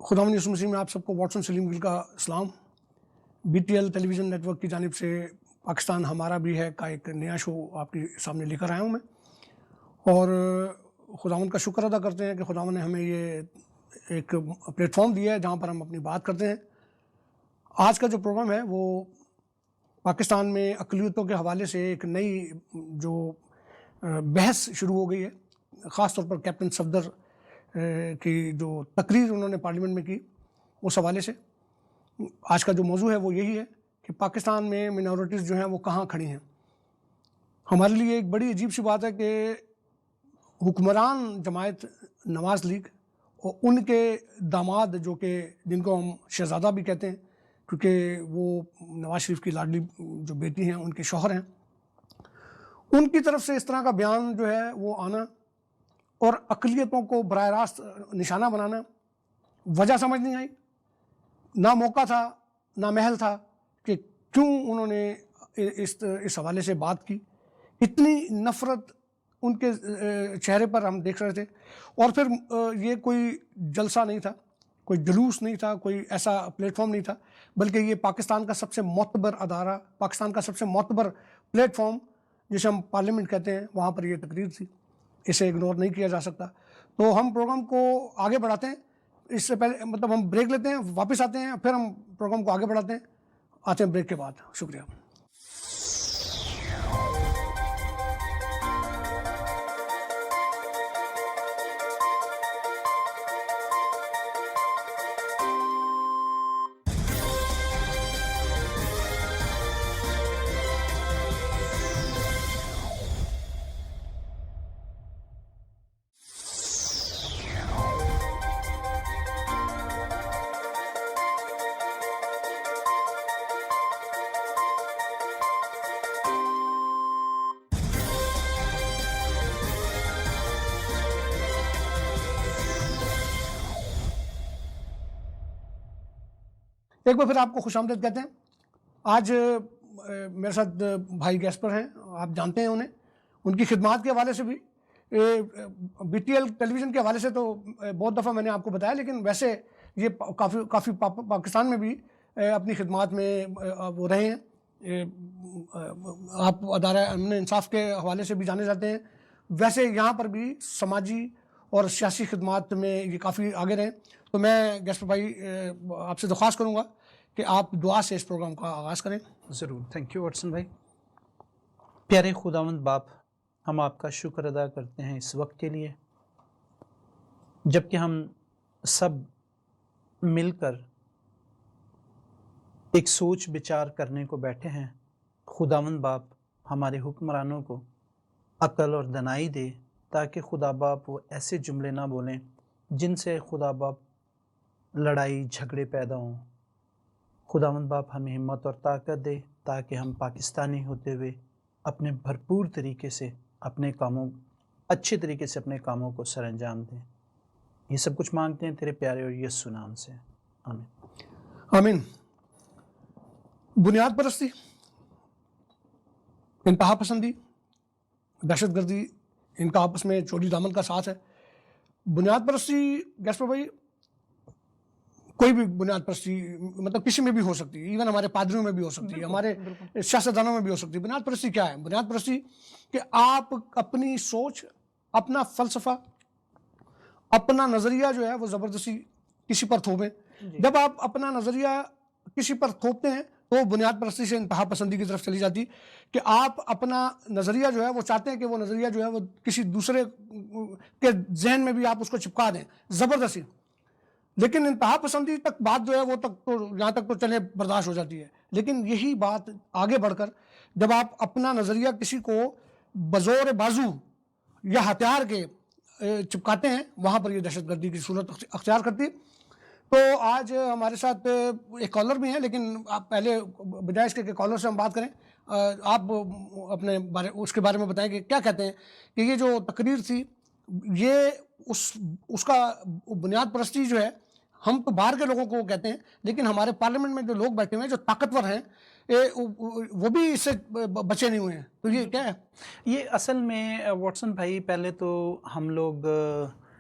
खुदावंद यीशु मसीह में आप सबको वाटसन सलीम गिल का सलाम। BTL टेलीविज़न नेटवर्क की जानिब से पाकिस्तान हमारा भी है का एक नया शो आपके सामने लेकर आया हूँ मैं, और खुदावंद का शुक्र अदा करते हैं कि खुदावंद ने हमें ये एक प्लेटफॉर्म दिया है जहाँ पर हम अपनी बात करते हैं। आज का जो प्रोग्राम है वो पाकिस्तान में अक़लियतों के हवाले से एक नई जो बहस शुरू हो गई है, ख़ास तौर पर कैप्टन सफदर की जो तकरीर उन्होंने पार्लियामेंट में की, उस हवाले से आज का जो मौजू है वो यही है कि पाकिस्तान में मिनॉरिटीज़ जो हैं वो कहाँ खड़ी हैं। हमारे लिए एक बड़ी अजीब सी बात है कि हुक्मरान जमायत नवाज़ लीग और उनके दामाद जो कि जिनको हम शहज़ादा भी कहते हैं क्योंकि वो नवाज शरीफ की लाडली जो बेटी हैं उनके शौहर हैं, उनकी तरफ से इस तरह का बयान जो है वो आना और अक़लियतों को बराह रास्त निशाना बनाना, वजह समझ नहीं आई। ना मौका था ना महल था कि क्यों उन्होंने इस हवाले से बात की। इतनी नफ़रत उनके चेहरे पर हम देख रहे थे, और फिर ये कोई जलसा नहीं था, कोई जुलूस नहीं था, कोई ऐसा प्लेटफॉर्म नहीं था, बल्कि ये पाकिस्तान का सबसे मोतबर अदारा, पाकिस्तान का सबसे मोतबर प्लेटफॉर्म जिसे हम पार्लियामेंट कहते हैं, वहाँ पर ये तकरीर थी। इसे इग्नोर नहीं किया जा सकता। तो हम प्रोग्राम को आगे बढ़ाते हैं। इससे पहले मतलब हम ब्रेक लेते हैं, वापस आते हैं, फिर हम प्रोग्राम को आगे बढ़ाते हैं। आते हैं ब्रेक के बाद। शुक्रिया। एक बार फिर आपको खुशामदीद कहते हैं। आज मेरे साथ भाई गैस्पर हैं, आप जानते हैं उन्हें, उनकी खिदमात के हवाले से भी, BTL टेलीविज़न के हवाले से तो बहुत दफ़ा मैंने आपको बताया, लेकिन वैसे ये काफ़ी पाकिस्तान में भी अपनी खिदमात में वो रहे हैं। आप अदारा अमन इंसाफ के हवाले से भी जाने जाते हैं, वैसे यहाँ पर भी समाजी और सियासी खिदमात में ये काफ़ी आगे रहें। तो मैं गैस्पर भाई आपसे दरख्वास्त करूँगा कि आप दुआ से इस प्रोग्राम का आगाज़ करें। ज़रूर। थैंक यू वाटसन भाई। प्यारे खुदावंद बाप, हम आपका शुक्र अदा करते हैं इस वक्त के लिए जबकि हम सब मिलकर एक सोच विचार करने को बैठे हैं। खुदावंद बाप हमारे हुक्मरानों को अक्ल और दनाई दे ताकि खुदा बाप वो ऐसे जुमले ना बोलें जिनसे खुदा बाप लड़ाई झगड़े पैदा हों। खुदावंद बाप हमें हिम्मत और ताकत दे ताकि हम पाकिस्तानी होते हुए अपने भरपूर तरीके से अपने कामों अच्छे तरीके से अपने कामों को सरअंजाम दें। ये सब कुछ मांगते हैं तेरे प्यारे और यीशु नाम से, आमीन। आमीन। बुनियाद परस्ती, इंतहा पसंदी, दहशतगर्दी, इनका आपस में चोरी दामन का साथ है। बुनियाद परस्ती गैस्पर भाई, कोई भी बुनियाद परस्ती मतलब किसी में भी हो सकती है, इवन हमारे पादरियों में भी हो सकती है, हमारे सियासतदानों में भी हो सकती है। बुनियाद परस्ती क्या है? बुनियाद परस्ती कि आप अपनी सोच, अपना फ़लसफ़ा, अपना नज़रिया जो है वो ज़बरदस्ती किसी पर थोपें। जब आप अपना नज़रिया किसी पर थोपते हैं तो बुनियाद परस्ती से इंतहा पसंदी की तरफ चली जाती कि आप अपना नज़रिया जो है वो चाहते हैं कि वो नज़रिया जो है वो किसी दूसरे के जहन में भी आप उसको चिपका दें ज़बरदस्ती। लेकिन इंतहा पसंदी तक बात जो है वो तक तो यहाँ तक तो चले बर्दाश्त हो जाती है, लेकिन यही बात आगे बढ़कर जब आप अपना नज़रिया किसी को बज़ोर बाजू या हथियार के चिपकाते हैं, वहाँ पर ये दहशतगर्दी की सूरत अख्तियार करती। तो आज हमारे साथ एक कॉलर भी हैं, लेकिन आप पहले बजाय इसके कॉलर से हम बात करें, आप अपने उसके बारे में बताएं कि क्या कहते हैं कि ये जो तकरीर थी ये उसका बुनियाद परस्ती जो है, हम तो बाहर के लोगों को कहते हैं, लेकिन हमारे पार्लियामेंट में जो लोग बैठे हुए हैं, जो ताकतवर हैं, वो भी इससे बचे नहीं हुए हैं। तो ये क्या है? ये असल में वाटसन भाई, पहले तो हम लोग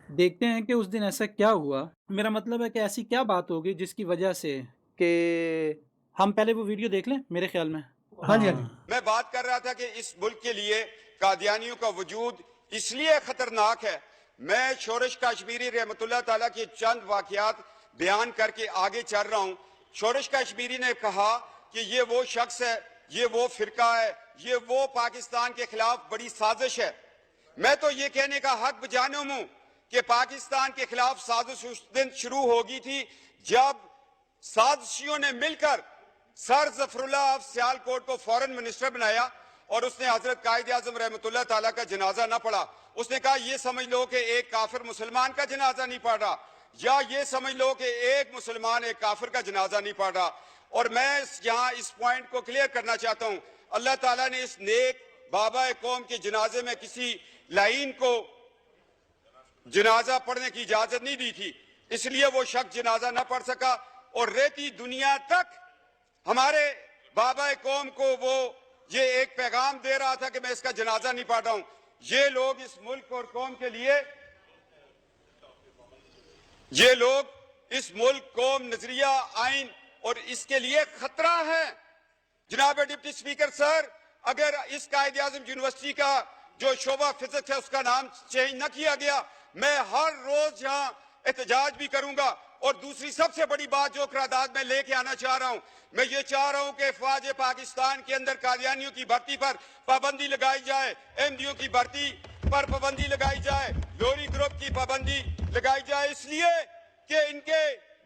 دیکھتے ہیں کہ اس دن ایسا کیا ہوا. میرا مطلب ہے کہ ایسی کیا بات ہوگی جس کی وجہ سے کہ ہم پہلے وہ ویڈیو دیکھ لیں میرے خیال میں. ہاں جی ہاں جی. میں بات کر رہا تھا کہ اس ملک کے لیے قادیانیوں کا وجود اس لیے خطرناک ہے. میں شورش کشمیری رحمۃ اللہ تعالیٰ کے چند واقعات بیان کر کے آگے چل رہا ہوں. شورش کشمیری نے کہا کہ یہ وہ شخص ہے، یہ وہ فرقہ ہے، یہ وہ پاکستان کے خلاف بڑی سازش ہے. میں تو یہ کہنے کا حق بجانب ہوں کہ پاکستان کے خلاف سازش اس دن شروع ہوگی تھی جب سازشیوں نے مل کر سر ظفر اللہ آف سیالکوٹ کو فورن منسٹر بنایا اور اس نے حضرت قائد اعظم رحمۃ اللہ تعالیٰ کا جنازہ نہ پڑھا. اس نے کہا یہ سمجھ لو کہ ایک کافر مسلمان کا جنازہ نہیں پڑھ رہا، یا یہ سمجھ لو کہ ایک مسلمان ایک کافر کا جنازہ نہیں پڑھ رہا. اور میں یہاں اس پوائنٹ کو کلیئر کرنا چاہتا ہوں، اللہ تعالیٰ نے اس نیک بابا قوم کے جنازے میں کسی لائن کو جنازہ پڑھنے کی اجازت نہیں دی تھی، اس لیے وہ شخص جنازہ نہ پڑھ سکا. اور رہتی دنیا تک ہمارے بابا قوم کو وہ یہ ایک پیغام دے رہا تھا کہ میں اس کا جنازہ نہیں پڑھ رہا ہوں. یہ لوگ اس ملک اور قوم کے لیے، یہ لوگ اس ملک، قوم، نظریہ، آئین اور اس کے لیے خطرہ ہے. جناب ڈپٹی سپیکر سر، اگر اس قائد اعظم یونیورسٹی کا جو شعبہ فزکس ہے اس کا نام چینج نہ کیا گیا، میں ہر روز یہاں احتجاج بھی کروں گا. اور دوسری سب سے بڑی بات جو قرارداد میں لے کے آنا چاہ رہا ہوں، میں یہ چاہ رہا ہوں کہ افواج پاکستان کے اندر قادیانیوں کی بھرتی پر پابندی لگائی جائے، ایم ڈی او کی بھرتی پر پابندی لگائی جائے، لوری گروپ کی پابندی لگائی جائے، اس لیے کہ ان کے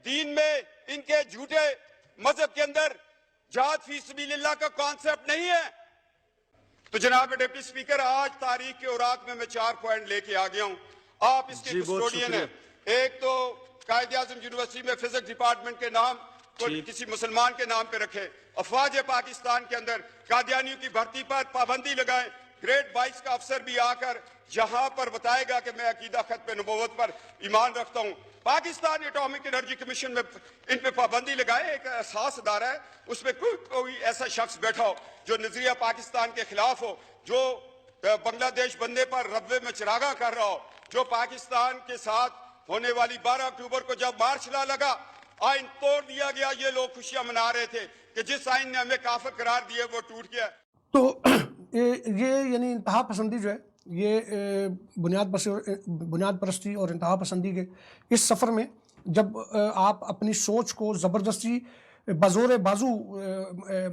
دین میں، ان کے جھوٹے مذہب کے اندر جہاد فی سبیل اللہ کا کانسیپٹ نہیں ہے. تو جناب ڈپٹی سپیکر، آج تاریخ کے اوراق میں 4 پوائنٹ لے کے آ گیا ہوں. آپ اس کے کسٹوڈین ہیں. ایک تو قائد اعظم یونیورسٹی میں فزکس ڈپارٹمنٹ کے نام کو کسی مسلمان کے نام پہ رکھے. افواج پاکستان کے اندر قادیانیوں کی بھرتی پر پابندی لگائیں. گریڈ 22 کا افسر بھی آ کر جہاں پر بتائے گا کہ میں عقیدہ ختم نبوت پر ایمان رکھتا ہوں. پاکستان ایٹامک انرجی کمیشن میں ان پہ پابندی لگائے. ایک احساس ادارہ ہے، اس میں کوئی ایسا شخص بیٹھا ہو جو نظریہ پاکستان کے خلاف ہو، جو بنگلہ دیش بندے پر ربوے میں چراغاں کر رہا ہو، جو پاکستان کے ساتھ ہونے والی 12 اکتوبر کو جب مارچ لا لگا، آئین توڑ دیا گیا، یہ لوگ خوشیاں منا رہے تھے کہ جس آئین نے ہمیں کافر قرار دیا وہ ٹوٹ گیا. تو یہ یعنی انتہا پسندی جو ہے، یہ بنیاد پرستی اور انتہا پسندی کے اس سفر میں جب آپ اپنی سوچ کو زبردستی بزور بازو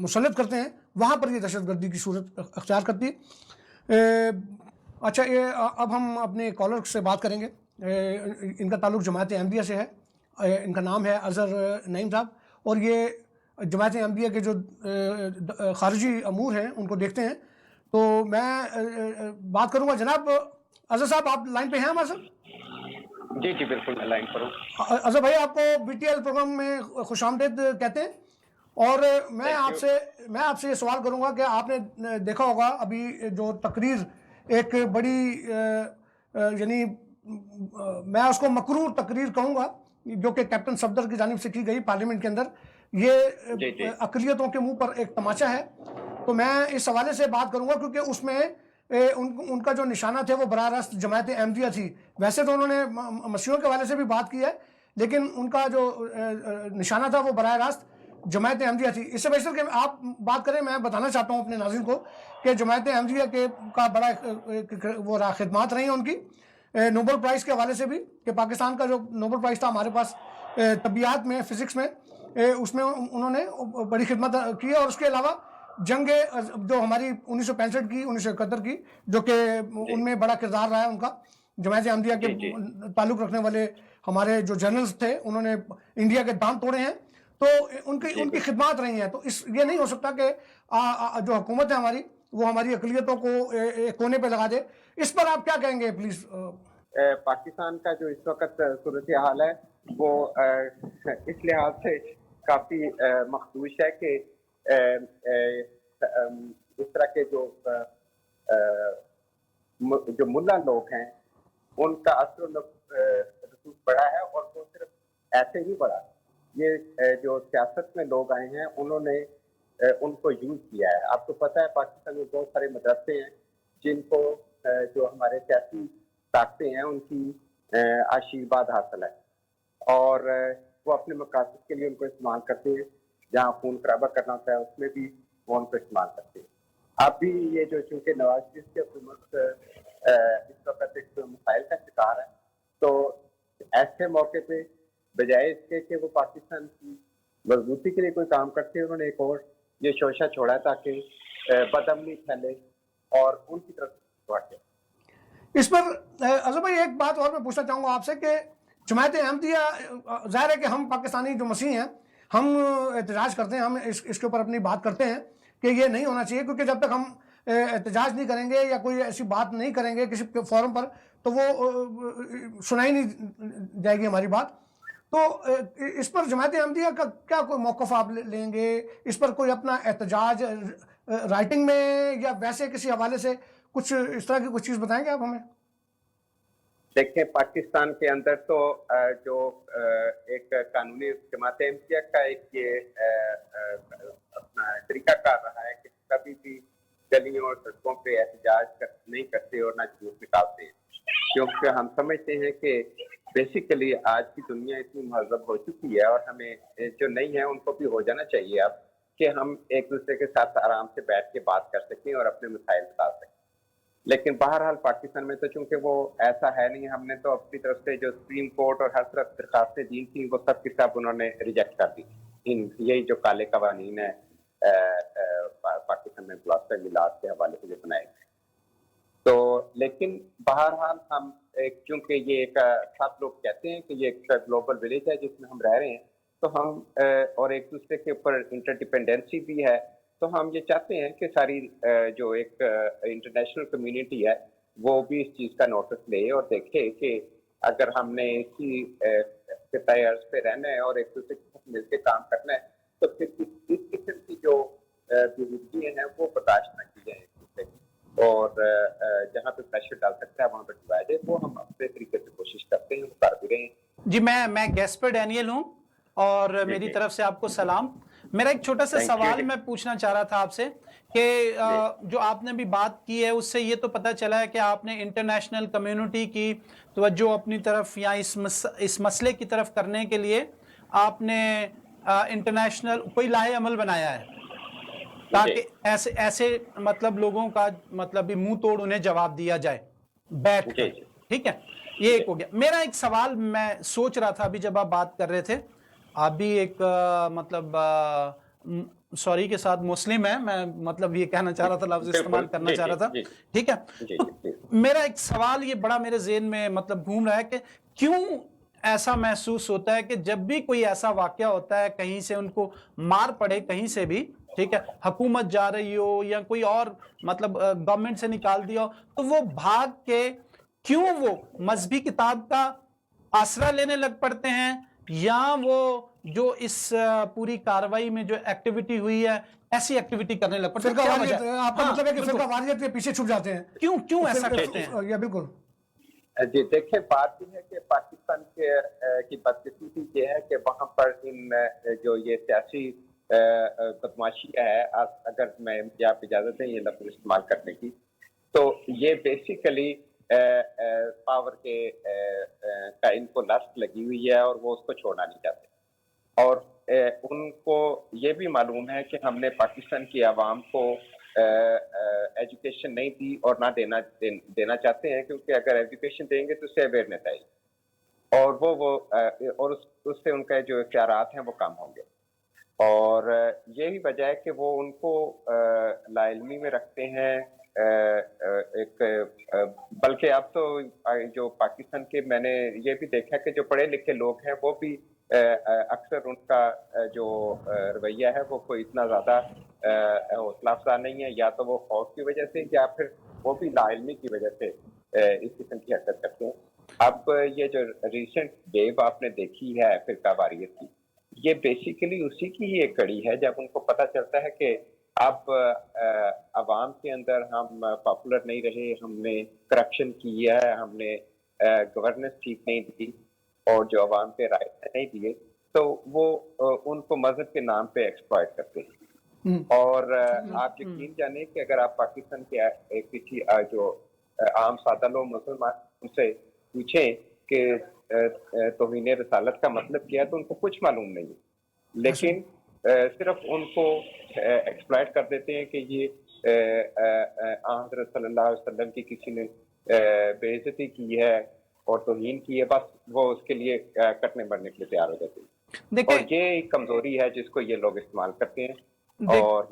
مسلط کرتے ہیں، وہاں پر یہ دہشت گردی کی صورت اختیار کرتی ہے. اچھا، اب ہم اپنے کالر سے بات کریں گے. ان کا تعلق جماعت احمدیہ سے ہے. ان کا نام ہے اظہر نعیم صاحب، اور یہ جماعت احمدیہ کے جو خارجی امور ہیں ان کو دیکھتے ہیں. تو میں بات کروں گا. جناب اظہر صاحب، آپ لائن پہ ہیں ہمارے ساتھ؟ جی جی بالکل، میں لائن پر ہوں. اظہر بھائی، آپ کو بی ٹی ایل پروگرام میں خوش آمدید کہتے ہیں. اور میں آپ سے یہ سوال کروں گا کہ آپ نے دیکھا ہوگا ابھی جو تقریر ایک بڑی یعنی میں اس کو مکروہ تقریر کہوں گا جو کہ کیپٹن صفدر کی جانب سے کی گئی پارلیمنٹ کے اندر، یہ اقلیتوں کے منہ پر ایک تماچا ہے. تو میں اس حوالے سے بات کروں گا کیونکہ اس میں ان کا جو نشانہ تھے وہ براہ راست جماعت احمدیہ تھی. ویسے تو انہوں نے مسیحیوں کے حوالے سے بھی بات کی ہے، لیکن ان کا جو نشانہ تھا وہ براہ راست جماعت احمدیہ تھی. اس سے بیشتر کہ آپ بات کریں، میں بتانا چاہتا ہوں اپنے ناظرین کو کہ جماعت احمدیہ کا بڑا وہ خدمات رہی ہیں ان کی نوبل پرائز کے حوالے سے بھی، کہ پاکستان کا جو نوبل پرائز تھا ہمارے پاس طبیعیات میں، فزکس میں، اس میں انہوں نے بڑی خدمت کی ہے. اور اس کے علاوہ جنگ جو ہماری 1965 کی، 1971 کی، جو کہ ان میں بڑا کردار رہا ہے ان کا. جماعت احمدیہ کے تعلق رکھنے والے ہمارے جو جنرلز تھے انہوں نے انڈیا کے دام توڑے ہیں، تو ان کی خدمات رہی ہیں. تو یہ نہیں ہو سکتا کہ جو حکومت ہے ہماری وہ ہماری اقلیتوں کو ایک کونے پہ لگا دے. اس پر آپ کیا کہیں گے پلیز؟ پاکستان کا جو اس وقت صورتحال ہے وہ اس لحاظ سے کافی مخدوش ہے کہ اس طرح کے جو ملا لوگ ہیں ان کا اثر و رسوخ بڑا ہے، اور وہ صرف ایسے ہی بڑا. یہ جو سیاست میں لوگ آئے ہیں انہوں نے ان کو یوز کیا ہے. آپ کو پتہ ہے پاکستان میں بہت سارے مدرسے ہیں جن کو جو ہمارے سیاسی طاقتیں ہیں ان کی आशीर्वाद हासिल है और वो अपने मकासद के लिए उनको इस्तेमाल करते हैं, जहाँ खून खराबा करना होता है उसमें भी वो उनको इस्तेमाल करते हैं। अब भी ये जो चूँकि नवाज शरीफ की हुकूमत इस वक्त एक मसाइल का शिकार है, तो ऐसे मौके पे बजाय इसके कि वो पाकिस्तान की मजबूती के लिए कोई काम करते हैं, उन्होंने एक और ये शोशा छोड़ा ताकि बदअमनी फैले और उनकी तरफ बढ़े। इस पर अजहर भाई एक बात और मैं पूछना चाहूँगा आपसे कि जमात अहमदिया, ज़ाहिर है कि हम पाकिस्तानी जो मसीह हैं हम एहतजाज करते हैं, हम इसके ऊपर अपनी बात करते हैं कि ये नहीं होना चाहिए, क्योंकि जब तक हम एहतजाज नहीं करेंगे या कोई ऐसी बात नहीं करेंगे किसी फोरम पर तो वो सुनाई नहीं जाएगी हमारी बात। तो इस पर जमात अहमदिया का क्या कोई मौक़िफ़ आप लेंगे? इस पर कोई अपना एहतजाज राइटिंग में या वैसे किसी हवाले से कुछ इस तरह की कुछ चीज़ बताएंगे आप हमें? देखें, पाकिस्तान के अंदर तो जो एक कानूनी जमात अहमदिया का एक ये अपना तरीकाकार रहा है कि कभी भी गलियों और सड़कों पे एहतजाज नहीं करते और ना जुलूस निकालते हैं, क्योंकि हम समझते हैं कि बेसिकली आज की दुनिया इतनी महज़ब हो चुकी है और हमें जो नहीं है उनको भी हो जाना चाहिए अब, कि हम एक दूसरे के साथ आराम से बैठ के बात कर सकें और अपने मसाइल बता सकें। लेकिन बहरहाल पाकिस्तान में तो चूंकि वो ऐसा है नहीं, हमने तो अपनी तरफ से जो सुप्रीम कोर्ट और हर तरफ दरखास्तें दी थी वो सब की सब उन्होंने रिजेक्ट कर दी। यही जो काले कवानीन है पाकिस्तान में ब्लास्टर मिलाद के हवाले से जो बनाए गए, तो लेकिन बहरहाल हम चूंकि ये एक सब लोग कहते हैं कि ये एक ग्लोबल विलेज है जिसमें हम रह रहे हैं, तो हम और एक दूसरे के ऊपर इंटरडिपेंडेंसी भी है, तो हम ये चाहते हैं कि सारी जो एक इंटरनेशनल कम्युनिटी है वो भी इस चीज़ का नोटिस ले और देखे कि अगर हमने इसी तय अर्ज पे रहना है और एक दूसरे के साथ मिलकर काम करना है, तो फिर इस किस्म की जो विविधताएं हैं वो बर्दाश्त न की जाए एक दूसरे की, और जहाँ पे प्रेशर डाल सकता है वहाँ पर डिवाइड है, वो हम अपने तरीके से कोशिश करते हैं, वो कर भी रहे हैं। जी, मैं गैस्पर डैनियल हूँ और मेरी तरफ से आपको सलाम। मेरा एक छोटा सा सवाल मैं पूछना चाह रहा था आपसे कि जो आपने भी बात की है उससे ये तो पता चला है कि आपने इंटरनेशनल कम्युनिटी की तवज्जो अपनी तरफ या इस मसले की तरफ करने के लिए आपने इंटरनेशनल कोई लाहे अमल बनाया है ताकि ऐसे मतलब लोगों का मतलब भी मुंह तोड़ उन्हें जवाब दिया जाए बैठ कर। ठीक है, ये एक हो गया। मेरा एक सवाल मैं सोच रहा था अभी जब आप बात कर रहे थे, आप भी एक मतलब सॉरी के साथ मुस्लिम है, मैं मतलब ये कहना चाह रहा था, लफ्ज इस्तेमाल करना चाह रहा था। ठीक है, तो मेरा एक सवाल ये बड़ा मेरे ज़हन में मतलब घूम रहा है कि क्यों ऐसा महसूस होता है कि जब भी कोई ऐसा वाकया होता है, कहीं से उनको मार पड़े कहीं से भी, ठीक है, हुकूमत जा रही हो या कोई और मतलब गवर्नमेंट से निकाल दिया हो, तो वो भाग के क्यों वो मजहबी किताब का आसरा लेने लग पड़ते हैं, या वो जो इस पूरी कार्रवाई में जो एक्टिविटी हुई है ऐसी एक्टिविटी करने लग पड़ते हैं? आपका मतलब है कि फिरका वारियत के पीछे छुप जाते हैं, क्यों ऐसा करते हैं? या बिल्कुल जी, देखिए, बात यह है कि पाकिस्तान की बदकिस्मती ये है कि वहाँ पर इन जो ये सियासी बदमाशियाँ है, अगर मैं आप इजाज़त दें ये लफ्ज़ इस्तेमाल करने की, तो ये बेसिकली पावर के का इनको लस्ट लगी हुई है और वो उसको छोड़ना नहीं चाहते, और उनको ये भी मालूम है कि हमने पाकिस्तान की आवाम को एजुकेशन नहीं दी और ना देना चाहते हैं, क्योंकि अगर एजुकेशन देंगे तो उससे अवेयरनेस आएगी और और उससे उनका जो इख्तियारात हैं वो कम होंगे, और यही वजह है कि वो उनको लाइल्मी में रखते हैं। बल्कि अब तो जो पाकिस्तान के मैंने ये भी देखा कि जो पढ़े लिखे लोग हैं वो भी अक्सर उनका जो रवैया है वो कोई इतना ज़्यादा हौसला अफजा नहीं है, या तो वो खौफ की वजह से या फिर वो भी लाइल्मी की वजह से इस किस्म की हरकत करते हैं। अब ये जो रिसेंट वेव आपने देखी है फिरका वारियत की, ये बेसिकली उसी की ही एक कड़ी है, जब उनको पता चलता है कि अब अवाम के अंदर हम पॉपुलर नहीं रहे, हमने करप्शन किया है, हमने गवर्नेंस ठीक नहीं दी और जो अवाम के राइट नहीं दिए, तो वो उनको मजहब के नाम पे एक्सप्लॉइट करते हैं। और आप यकीन जाने कि अगर आप पाकिस्तान के किसी जो आम सादा लोग मुसलमान उनसे पूछें کہ توہین رسالت کا مطلب کیا ہے تو ان کو کچھ معلوم نہیں ہے، لیکن صرف ان کو ایکسپلائٹ کر دیتے ہیں کہ یہ حضرت صلی اللہ علیہ وسلم کی کسی نے بے عزتی کی ہے اور توہین کی ہے، بس وہ اس کے لیے کٹنے بڑھنے کے لیے تیار ہو جاتے ہیں، اور یہ ایک کمزوری ہے جس کو یہ لوگ استعمال کرتے ہیں، اور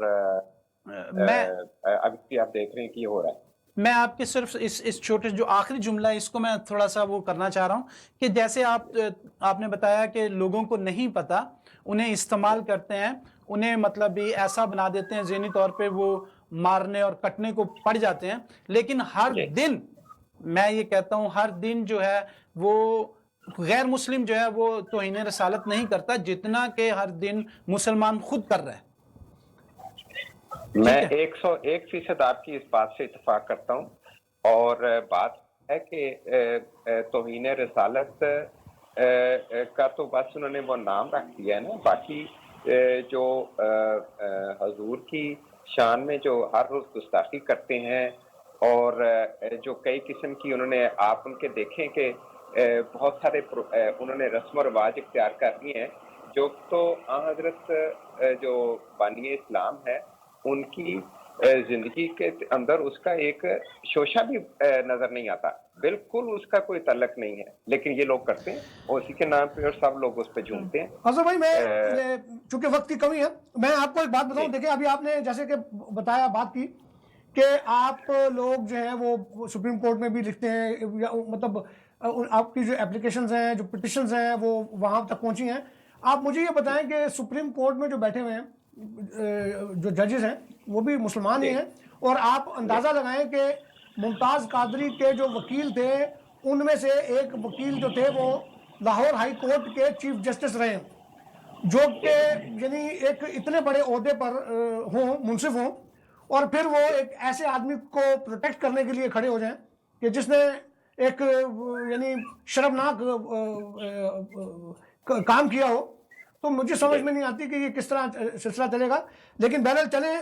ابھی آپ دیکھ رہے ہیں کہ یہ ہو رہا ہے۔ میں آپ کے صرف اس چھوٹے جو آخری جملہ ہے اس کو میں تھوڑا سا وہ کرنا چاہ رہا ہوں کہ جیسے آپ نے بتایا کہ لوگوں کو نہیں پتا، انہیں استعمال کرتے ہیں، انہیں مطلب ایسا بنا دیتے ہیں ذہنی طور پہ وہ مارنے اور کٹنے کو پڑ جاتے ہیں، لیکن ہر دن میں یہ کہتا ہوں ہر دن جو ہے وہ غیر مسلم جو ہے وہ توہین رسالت نہیں کرتا جتنا کہ ہر دن مسلمان خود کر رہا ہے۔ میں 101% آپ کی اس بات سے اتفاق کرتا ہوں، اور بات ہے کہ توہین رسالت کا تو بس انہوں نے وہ نام رکھ دیا ہے نا، باقی جو حضور کی شان میں جو ہر روز گستاخی کرتے ہیں، اور جو کئی قسم کی انہوں نے آپ ان کے دیکھیں کہ بہت سارے انہوں نے رسم و رواج اختیار کر لیے ہیں جو تو حضرت جو بانی اسلام ہے ان کی زندگی کے اندر اس کا ایک شوشہ بھی نظر نہیں آتا، بالکل اس کا کوئی تعلق نہیں ہے، لیکن یہ لوگ کرتے ہیں اور اسی کے نام پہ اور سب لوگ اس پہ جھومتے ہیں۔ اظہر بھائی، میں چونکہ وقت کی کمی ہے میں آپ کو ایک بات بتاؤں، دیکھیں ابھی آپ نے جیسے کہ بتایا بات کی کہ آپ لوگ جو ہیں وہ سپریم کورٹ میں بھی لکھتے ہیں، مطلب آپ کی جو اپلیکیشنز ہیں جو پٹیشنز ہیں وہ وہاں تک پہنچی ہیں۔ آپ مجھے یہ بتائیں کہ سپریم کورٹ میں جو بیٹھے ہوئے ہیں جو ججز ہیں وہ بھی مسلمان ہی ہیں، اور آپ اندازہ لگائیں کہ ممتاز قادری کے جو وکیل تھے ان میں سے ایک وکیل جو تھے وہ لاہور ہائی کورٹ کے چیف جسٹس رہے ہیں، جو کہ یعنی ایک اتنے بڑے عہدے پر ہوں، منصف ہوں، اور پھر وہ ایک ایسے آدمی کو پروٹیکٹ کرنے کے لیے کھڑے ہو جائیں کہ جس نے ایک یعنی شرمناک کام کیا ہو۔ تو مجھے سمجھ میں نہیں آتی کہ یہ کس طرح سلسلہ چلے گا، لیکن بہرحال چلیں،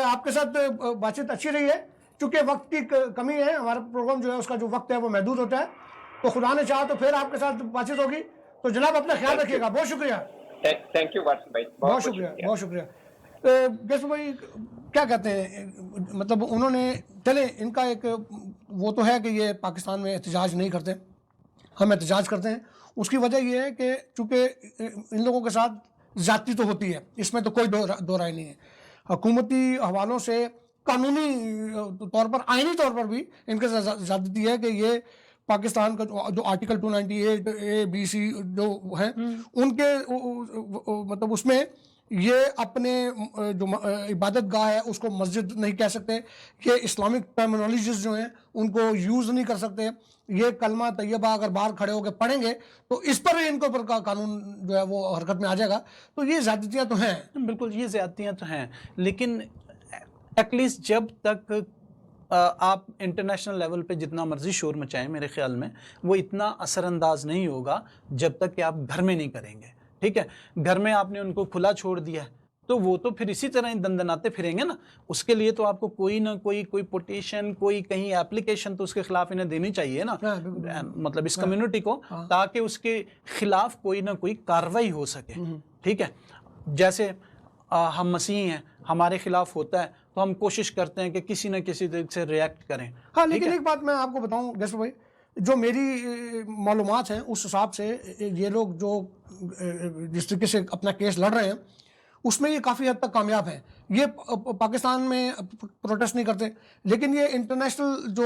آپ کے ساتھ بات چیت اچھی رہی ہے، چونکہ وقت کی کمی ہے، ہمارا پروگرام جو ہے اس کا جو وقت ہے وہ محدود ہوتا ہے، تو خدا نے چاہا تو پھر آپ کے ساتھ بات چیت ہوگی۔ تو جناب اپنا خیال رکھیے گا، بہت شکریہ۔ تھینک یو واٹسن بھائی، بہت شکریہ، بہت شکریہ۔ گیسو بھائی کیا کہتے ہیں، مطلب انہوں نے چلیں ان کا ایک وہ تو ہے کہ یہ پاکستان میں احتجاج نہیں کرتے، ہم احتجاج کرتے ہیں، اس کی وجہ یہ ہے کہ چونکہ ان لوگوں کے ساتھ زیادتی تو ہوتی ہے، اس میں تو کوئی دو رائے نہیں ہے، حکومتی حوالوں سے قانونی طور پر آئینی طور پر بھی ان کے ساتھ زیادتی ہے کہ یہ پاکستان کا جو آرٹیکل 298 اے بی سی جو ہیں ان کے مطلب اس میں یہ اپنے جو عبادت گاہ ہے اس کو مسجد نہیں کہہ سکتے، یہ اسلامک ٹرمینالوجیز جو ہیں ان کو یوز نہیں کر سکتے، یہ کلمہ طیبہ اگر باہر کھڑے ہو کے پڑھیں گے تو اس پر ان کے اوپر قانون جو ہے وہ حرکت میں آ جائے گا۔ تو یہ زیادتیاں تو ہیں، بالکل یہ زیادتیاں تو ہیں، لیکن ایٹ لیسٹ جب تک آپ انٹرنیشنل لیول پہ جتنا مرضی شور مچائیں میرے خیال میں وہ اتنا اثر انداز نہیں ہوگا جب تک کہ آپ گھر میں نہیں کریں گے، ٹھیک ہے؟ گھر میں آپ نے ان کو کھلا چھوڑ دیا ہے تو وہ تو پھر اسی طرح دندناتے پھریں گے نا، اس کے لیے تو آپ کو کوئی نہ کوئی پوٹیشن، کوئی کہیں اپلیکیشن تو اس کے خلاف انہیں دینی چاہیے نا، مطلب اس کمیونٹی کو، تاکہ اس کے خلاف کوئی نہ کوئی کارروائی ہو سکے، ٹھیک ہے؟ جیسے ہم مسیحی ہیں، ہمارے خلاف ہوتا ہے تو ہم کوشش کرتے ہیں کہ کسی نہ کسی طریقے سے ریئیکٹ کریں۔ ہاں، لیکن ایک بات میں آپ کو بتاؤں گیسو بھائی، جو میری معلومات ہیں اس حساب سے یہ لوگ جو جس طریقے سے اپنا کیس لڑ رہے ہیں اس میں یہ کافی حد تک کامیاب ہیں، یہ پاکستان میں پروٹیسٹ نہیں کرتے، لیکن یہ انٹرنیشنل جو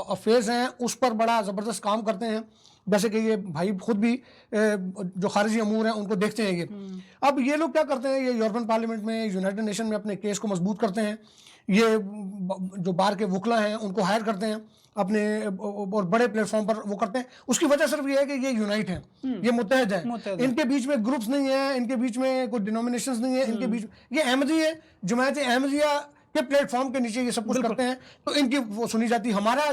افیئرز ہیں اس پر بڑا زبردست کام کرتے ہیں، جیسے کہ یہ بھائی خود بھی جو خارجی امور ہیں ان کو دیکھتے ہیں۔ یہ اب یہ لوگ کیا کرتے ہیں، یہ یورپین پارلیمنٹ میں، یونائٹڈ نیشن میں اپنے کیس کو مضبوط کرتے ہیں، یہ جو باہر کے وکلا ہیں ان کو ہائر کرتے ہیں اپنے اور بڑے پلیٹ فارم پر وہ کرتے ہیں، اس کی وجہ صرف یہ ہے کہ یہ یونائٹ ہیں، یہ متحد ہیں، ان کے بیچ میں گروپس نہیں ہیں، ان کے بیچ میں کوئی ڈینومینیشنز نہیں ہیں، ان کے بیچ یہ احمدی ہے، جماعت احمدیہ کے پلیٹ فارم کے نیچے یہ سب کچھ کرتے ہیں تو ان کی وہ سنی جاتی۔ ہمارا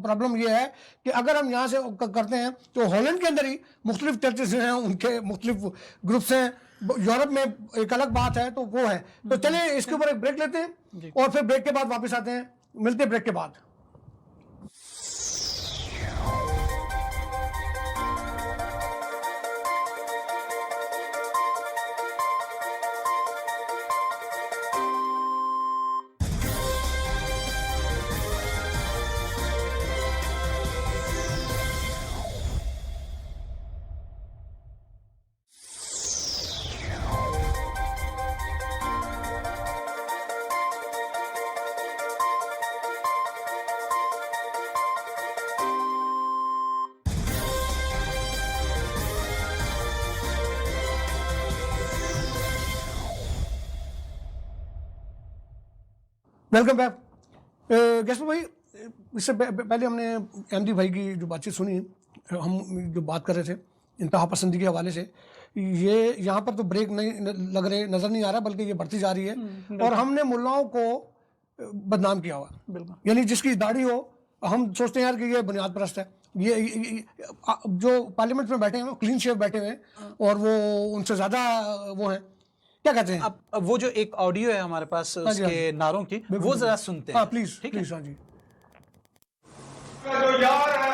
پرابلم یہ ہے کہ اگر ہم یہاں سے کرتے ہیں تو ہالینڈ کے اندر ہی مختلف چرچز ہیں، ان کے مختلف گروپس ہیں، یورپ میں ایک الگ بات ہے تو وہ ہے۔ تو چلیں اس کے اوپر ایک بریک لیتے ہیں اور پھر بریک کے بعد واپس آتے ہیں، ملتے ہیں بریک کے بعد۔ Welcome back. गैसपर भाई, इससे पहले हमने अहमदी भाई की जो बातचीत सुनी, हम जो बात कर रहे थे इंतहा पसंदी के हवाले से, ये यहाँ पर तो ब्रेक नहीं नज़र नहीं आ रहा, बल्कि ये बढ़ती जा रही है। और हमने मुल्लाओं को बदनाम किया हुआ, बिल्कुल। यानी जिसकी दाढ़ी हो हम सोचते हैं यार कि ये बुनियाद परस्त है। ये जो पार्लियामेंट में बैठे हैं वो क्लीन शेव बैठे हुए हैं और वो उनसे ज़्यादा वो हैं, क्या कहते हैं। अब वो जो एक ऑडियो है हमारे पास उसके नारों की, वो जरा सुनते हैं। हाँ प्लीज, प्लीज। हाँ जी। जो यार है,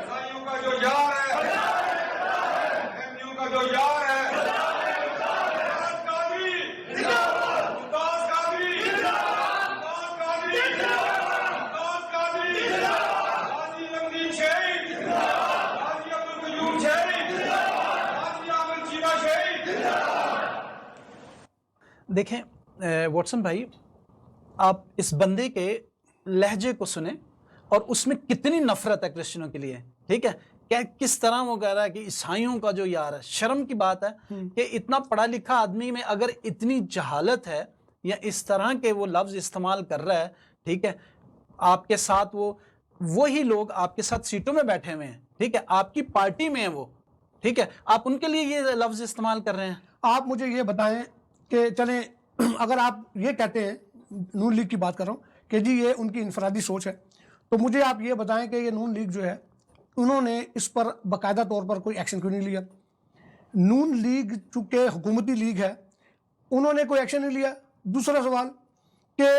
ईसाइयों का जो यार है, एमयू का जो यार है, देखें वाटसन भाई, आप इस बंदे के लहजे को सुने और उसमें कितनी नफरत है क्रिश्चियनों के लिए, ठीक है। क्या किस तरह वो कह रहा है कि ईसाइयों का जो यार है। शर्म की बात है कि इतना पढ़ा लिखा आदमी में अगर इतनी जहालत है या इस तरह के वो लफ्ज इस्तेमाल कर रहा है, ठीक है। आपके साथ वही लोग आपके साथ सीटों में बैठे हुए हैं, ठीक है, आपकी पार्टी में है वो, ठीक है, आप उनके लिए ये लफ्ज इस्तेमाल कर रहे हैं। आप मुझे ये बताएं कि चलें, अगर आप ये कहते हैं, नून लीग की बात कर रहा हूँ, कि जी ये उनकी इनफरादी सोच है, तो मुझे आप ये बताएं कि ये नून लीग जो है उन्होंने इस पर बाकायदा तौर पर कोई एक्शन क्यों नहीं लिया। नून लीग चूँकि हुकूमती लीग है, उन्होंने कोई एक्शन नहीं लिया। दूसरा सवाल कि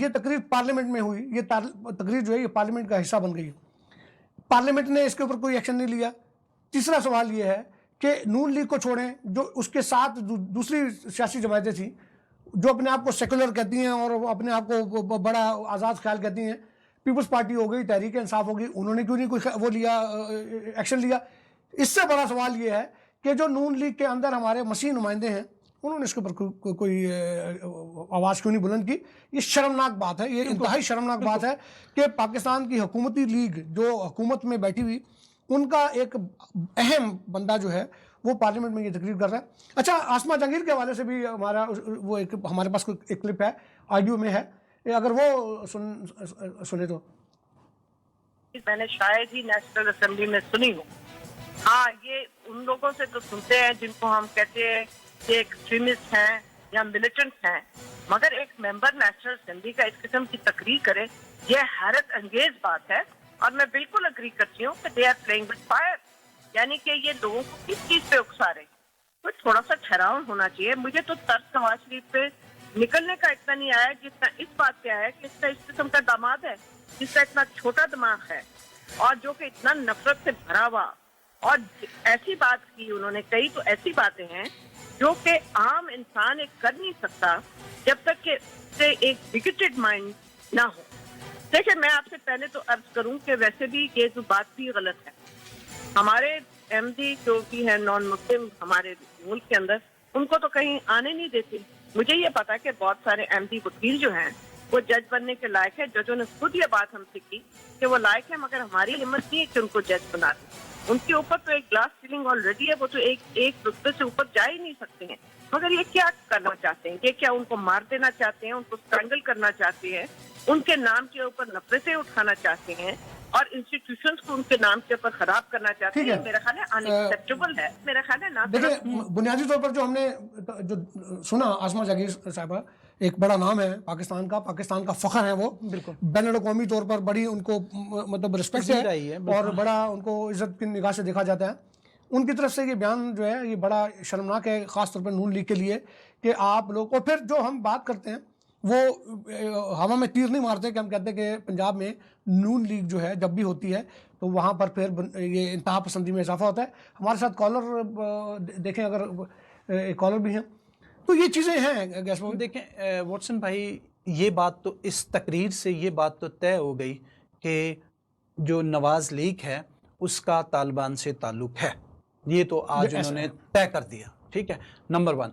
ये तकरीर पार्लियामेंट में हुई, ये तकरीर जो है ये पार्लियामेंट का हिस्सा बन गई, पार्लियामेंट ने इसके ऊपर कोई एक्शन नहीं लिया। तीसरा सवाल ये है कि नून लीग को छोड़ें, जो उसके साथ दूसरी सियासी जमातें थी जो अपने आप को सेकुलर कहती हैं और अपने आप को बड़ा आज़ाद ख्याल कहती हैं, पीपल्स पार्टी हो गई, तहरीक इंसाफ हो गई, उन्होंने क्यों नहीं कोई वो लिया, एक्शन लिया। इससे बड़ा सवाल ये है कि जो नून लीग के अंदर हमारे मसीह नुमाइंदे हैं, उन्होंने इसके ऊपर कोई आवाज़ क्यों नहीं बुलंद की। ये शर्मनाक बात है, ये इंतहाई शर्मनाक बात है कि पाकिस्तान की हुकूमती लीग जो हुकूमत में बैठी हुई, उनका एक अहम बंदा जो है वो पार्लियामेंट में ये तकरीर कर रहा है। अच्छा, आसमा जहांगीर के हवाले से भी हमारे पास कोई एक क्लिप है, ऑडियो में है, अगर वो सुने तो। मैंने शायद ही नेशनल असेंबली में सुनी हूँ। हाँ, ये उन लोगों से तो सुनते हैं जिनको हम कहते हैं कि एक्सट्रीमिस्ट हैं या मिलिटेंट हैं, मगर एक मेंबर नेशनल असेंबली का इस किस्म की तकरीर करे, ये हैरत अंगेज बात है। और मैं बिल्कुल अग्री करती हूँ कि they are playing with fire, यानी कि ये लोगों को किस चीज पे उकसा रहे। तो थोड़ा सा ठहराव होना चाहिए। मुझे तो तर्स नवाज शरीफ पे निकलने का इतना नहीं आया जितना इस बात पे आया कि इसका इस किस्म का दामाद है जिसका इतना छोटा दिमाग है और जो कि इतना नफरत से भरा हुआ, और ऐसी बात की उन्होंने, कई तो ऐसी बातें हैं जो कि आम इंसान एक कर नहीं सकता जब तक कि से एक बिगेटेड माइंड ना हो। देखिए, मैं आपसे पहले तो अर्ज करूं कि वैसे भी ये तो बात भी गलत है। हमारे एमडी जो भी है नॉन मुस्लिम हमारे मुल्क के अंदर, उनको तो कहीं आने नहीं देते। मुझे ये पता है कि बहुत सारे एमडी वकील जो हैं वो जज बनने के लायक है। जजों ने खुद ये बात हमसे की कि वो लायक है, मगर हमारी हिम्मत नहीं है कि उनको जज बना दें। उनके ऊपर तो एक ग्लास सीलिंग ऑलरेडी है, वो तो एक रुतबे से ऊपर जा ही नहीं सकते हैं। मगर ये क्या करना चाहते हैं? ये क्या उनको मार देना चाहते हैं, उनको स्ट्रैंगल करना चाहते हैं, उनके नाम के ऊपर नफरतें उठाना चाहते हैं और इंस्टीट्यूशंस को उनके नाम के ऊपर खराब करना चाहते हैं? मेरा ख्याल है अनएक्सेप्टेबल है। मेरा ख्याल है ना। देखिए, बुनियादी तौर पर जो हमने जो सुना, आसमा जहांगीर साहिबा एक बड़ा नाम है पाकिस्तान का फख्र है, वो बिल्कुल बैनुल-अक़वामी तौर पर बड़ी उनको मतलब रिस्पेक्ट है और बड़ा उनको इज्जत की निगाह से देखा जाता है। उनकी तरफ से ये बयान जो है ये बड़ा शर्मनाक है, ख़ास तौर पर नून लीग के लिए, कि आप लोग, और फिर जो हम बात करते हैं वो हवा में तीर नहीं मारते कि हम कहते हैं कि पंजाब में नून लीग जो है जब भी होती है तो वहाँ पर फिर ये इंतहा पसंदी में इजाफा होता है। हमारे साथ कॉलर देखें, अगर कॉलर भी हैं तो ये चीज़ें हैं। गैस देखें वाटसन भाई, ये बात तो इस तकरीर से ये बात तो तय हो गई कि जो नवाज़ लीग है उसका तालिबान से ताल्लुक़ है। ये तो आज उन्होंने तय कर दिया, ठीक है, नंबर 1।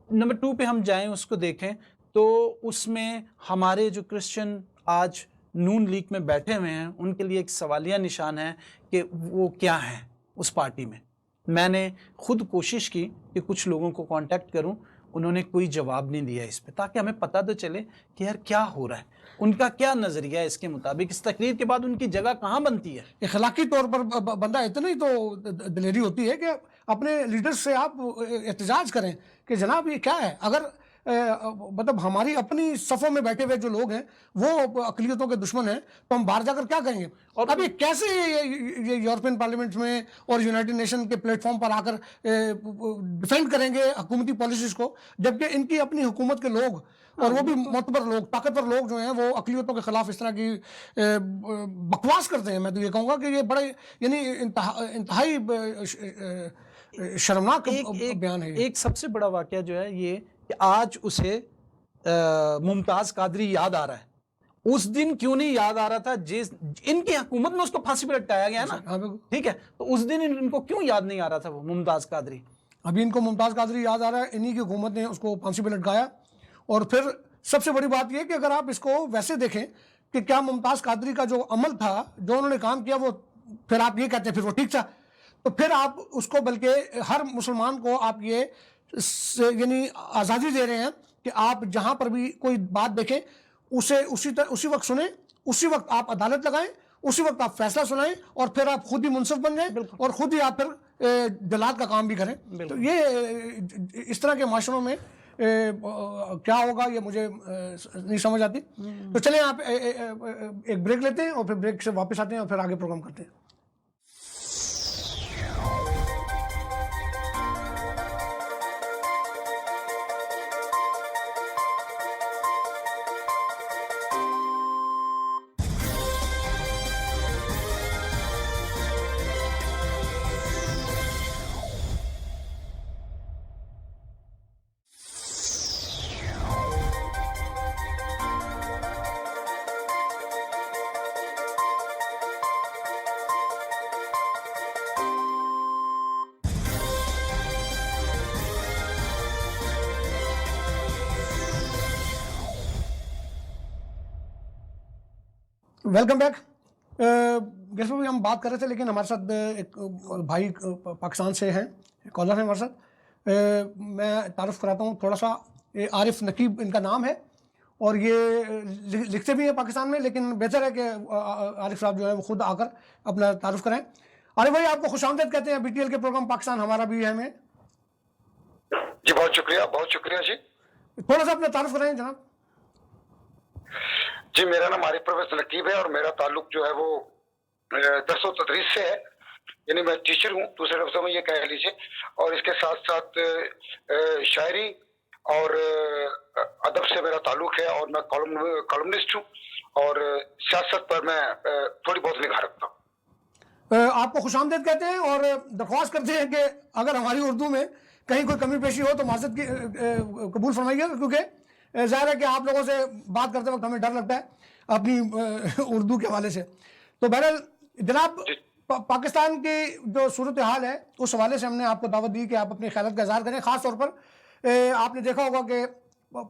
नंबर 2 पे हम जाएं, उसको देखें तो उसमें हमारे जो क्रिश्चियन आज नून लीग में बैठे हुए हैं उनके लिए एक सवालिया निशान है कि वो क्या हैं उस पार्टी में। मैंने खुद कोशिश की कि कुछ लोगों को कांटेक्ट करूं, انہوں نے کوئی جواب نہیں دیا اس پہ، تاکہ ہمیں پتہ تو چلے کہ یار کیا ہو رہا ہے، ان کا کیا نظریہ ہے اس کے مطابق، اس تقریر کے بعد ان کی جگہ کہاں بنتی ہے۔ اخلاقی طور پر بندہ اتنی تو دلیری ہوتی ہے کہ اپنے لیڈر سے آپ احتجاج کریں کہ جناب یہ کیا ہے۔ اگر مطلب ہماری اپنی صفوں میں بیٹھے ہوئے جو لوگ ہیں وہ اقلیتوں کے دشمن ہیں تو ہم باہر جا کر کیا کریں گے؟ اور اب یہ کیسے یہ یورپین پارلیمنٹ میں اور یونائٹڈ نیشن کے پلیٹ فارم پر آ کر ڈیفینڈ کریں گے حکومتی پالیسیز کو، جبکہ ان کی اپنی حکومت کے لوگ اور وہ بھی معتبر لوگ، طاقتور لوگ جو ہیں وہ اقلیتوں کے خلاف اس طرح کی بکواس کرتے ہیں۔ میں تو یہ کہوں گا کہ یہ بڑے یعنی انتہائی شرمناک بیان ہے۔ ایک سب سے بڑا واقعہ جو ہے یہ کہ آج اسے ممتاز قادری یاد آ رہا ہے، اس دن کیوں نہیں یاد آ رہا تھا جس ان کی حکومت میں اس کو پھانسی پہ لٹکایا گیا نا، ٹھیک ہے، تو اس دن ان کو کیوں یاد نہیں آ رہا تھا وہ ممتاز قادری؟ ابھی ان کو ممتاز قادری یاد آ رہا ہے، انہی کی حکومت نے اس کو پھانسی پہ لٹکایا۔ اور پھر سب سے بڑی بات یہ کہ اگر آپ اس کو ویسے دیکھیں کہ کیا ممتاز قادری کا جو عمل تھا، جو انہوں نے کام کیا، وہ پھر آپ یہ کہتے ہیں پھر وہ ٹھیک تھا، تو پھر آپ اس کو بلکہ ہر مسلمان کو آپ یہ یعنی آزادی دے رہے ہیں کہ آپ جہاں پر بھی کوئی بات دیکھیں اسے اسی وقت سنیں، اسی وقت آپ عدالت لگائیں، اسی وقت آپ فیصلہ سنائیں، اور پھر آپ خود ہی منصف بن جائیں اور خود ہی آپ پھر جلاد کا کام بھی کریں۔ تو یہ اس طرح کے معاشروں میں کیا ہوگا یہ مجھے نہیں سمجھ آتی۔ تو چلیں آپ ایک بریک لیتے ہیں اور پھر بریک سے واپس آتے ہیں اور پھر آگے پروگرام کرتے ہیں۔ Welcome back. جیسے بھی ہم بات کر رہے تھے، لیکن ہمارے ساتھ ایک بھائی پاکستان سے ہیں، کالر ہیں ہمارے ساتھ۔ میں تعارف کراتا ہوں تھوڑا سا، عارف نقیب ان کا نام ہے اور یہ لکھتے بھی ہیں پاکستان میں، لیکن بہتر ہے کہ عارف صاحب جو ہے وہ خود آ کر اپنا تعارف کریں۔ عارف بھائی آپ کو خوش آمدید کہتے ہیں بی ٹی ایل کے پروگرام پاکستان ہمارا بھی ہے میں۔ جی بہت شکریہ، بہت شکریہ جی۔ تھوڑا سا اپنا تعارف کرائیں جناب۔ جی میرا نام عارف پرویز نقیب ہے اور میرا تعلق جو ہے وہ درس و تدریس سے ہے، یعنی میں ٹیچر ہوں دوسرے لفظوں میں یہ کہہ لیجیے، اور اس کے ساتھ ساتھ شاعری اور ادب سے میرا تعلق ہے، اور میں کالمنسٹ ہوں اور سیاست پر میں تھوڑی بہت نگاہ رکھتا ہوں۔ آپ کو خوش آمدید کہتے ہیں اور درخواست کرتے ہیں کہ اگر ہماری اردو میں کہیں کوئی کمی پیشی ہو تو معذرت کی قبول فرمائیے، کیونکہ ظاہر ہے کہ آپ لوگوں سے بات کرتے وقت ہمیں ڈر لگتا ہے اپنی اردو کے حوالے سے۔ تو بہرحال جناب پاکستان کی جو صورتحال ہے اس حوالے سے ہم نے آپ کو دعوت دی کہ آپ اپنی خیالات کا اظہار کریں۔ خاص طور پر آپ نے دیکھا ہوگا کہ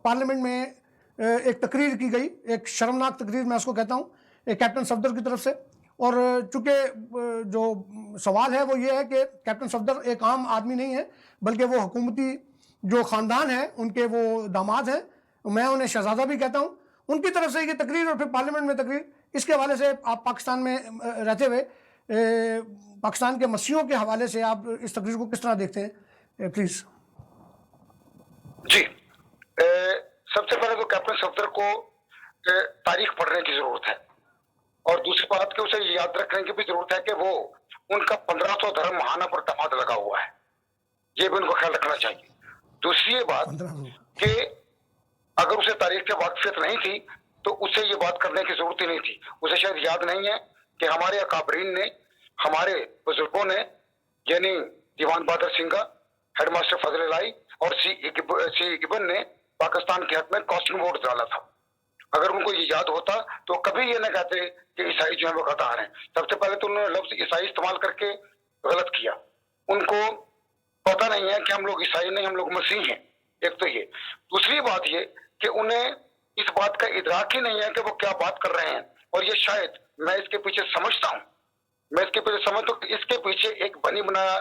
پارلیمنٹ میں ایک تقریر کی گئی، ایک شرمناک تقریر میں اس کو کہتا ہوں، کیپٹن صفدر کی طرف سے، اور چونکہ جو سوال ہے وہ یہ ہے کہ کیپٹن صفدر ایک عام آدمی نہیں ہے بلکہ وہ حکومتی جو خاندان ہے ان کے وہ داماد ہیں، میں انہیں شہزادہ بھی کہتا ہوں، ان کی طرف سے یہ تقریر اور پھر پارلیمنٹ میں تقریر، اس کے حوالے سے آپ پاکستان میں رہتے ہوئے پاکستان کے مسیحوں کے حوالے سے آپ اس تقریر کو کس طرح دیکھتے ہیں پلیز؟ جی سب سے پہلے تو کیپٹن صفدر کو تاریخ پڑھنے کی ضرورت ہے، اور دوسری بات کہ اسے یاد رکھنے کی بھی ضرورت ہے کہ وہ ان کا 1500 دھرم مہانہ پر دماد لگا ہوا ہے، یہ بھی ان کو خیال رکھنا چاہیے۔ دوسری یہ بات کہ اگر اسے تاریخ سے واقفیت نہیں تھی تو اسے یہ بات کرنے کی ضرورت ہی نہیں تھی۔ اسے شاید یاد نہیں ہے کہ ہمارے اکابرین نے، ہمارے بزرگوں نے، یعنی دیوان بہادر سنگھا، ہیڈ ماسٹر فضل الہی اور سی گبن نے پاکستان کے حق میں کاسٹنگ ووٹ ڈالا تھا۔ اگر ان کو یہ یاد ہوتا تو کبھی یہ نہ کہتے کہ عیسائی جو ہیں وہ غدار ہیں۔ سب سے پہلے تو انہوں نے لفظ عیسائی استعمال کر کے غلط کیا، ان کو پتہ نہیں ہے کہ ہم لوگ عیسائی نہیں، ہم لوگ مسیح ہیں، ایک تو یہ۔ دوسری بات یہ کہ انہیں اس بات کا ادراک ہی نہیں ہے کہ وہ کیا بات کر رہے ہیں، اور یہ شاید میں اس کے پیچھے سمجھتا ہوں، میں اس کے پیچھے سمجھتا ہوں کہ اس کے پیچھے ایک بنی بنایا